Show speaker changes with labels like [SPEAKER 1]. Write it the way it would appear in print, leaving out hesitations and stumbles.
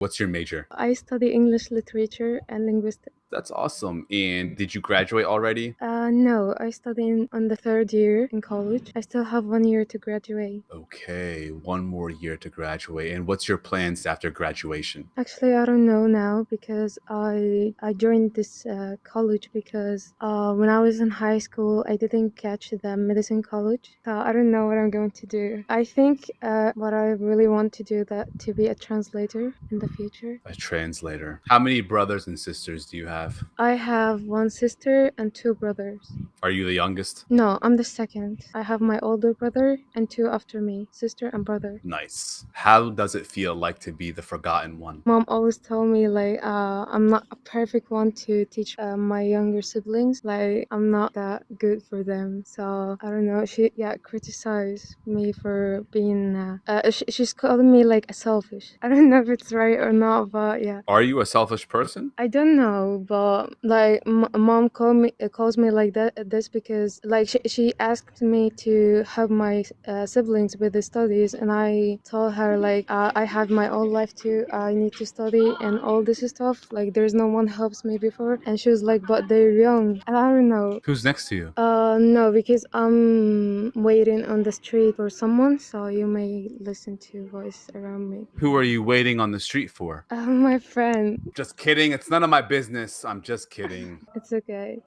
[SPEAKER 1] What's your major?
[SPEAKER 2] I study English literature and linguistics.
[SPEAKER 1] That's awesome. And did you graduate already?
[SPEAKER 2] No, I study on the third year in college. I still have 1 year to graduate.
[SPEAKER 1] Okay, one more year to graduate. And what's your plans after graduation?
[SPEAKER 2] Actually, I don't know now because I joined this college because when I was in high school, I didn't catch the medicine college. So I don't know what I'm going to do. I think what I really want to do that to be a translator in the future.
[SPEAKER 1] A translator. How many brothers and sisters do you have?
[SPEAKER 2] I have one sister and two brothers.
[SPEAKER 1] Are you the youngest?
[SPEAKER 2] No, I'm the second. I have my older brother and two after me, sister and brother.
[SPEAKER 1] Nice. How does it feel like to be the forgotten one?
[SPEAKER 2] Mom always told me like I'm not a perfect one to teach my younger siblings. Like I'm not that good for them. So I don't know. She criticized me for being. She's calling me like a selfish. I don't know if it's right or not, but yeah.
[SPEAKER 1] Are you a selfish person?
[SPEAKER 2] I don't know, but like mom calls me like this because like she asked me to help my siblings with the studies, and I told her like I have my own life too. I need to study and all this stuff. Like there's no one helps me before, and she was like, but they're young. And I don't know.
[SPEAKER 1] Who's next to you?
[SPEAKER 2] No, because I'm waiting on the street for someone, so you may listen to voice around me.
[SPEAKER 1] Who are you waiting on the street for?
[SPEAKER 2] My friend.
[SPEAKER 1] Just kidding. It's none of my business. I'm just kidding.
[SPEAKER 2] It's okay.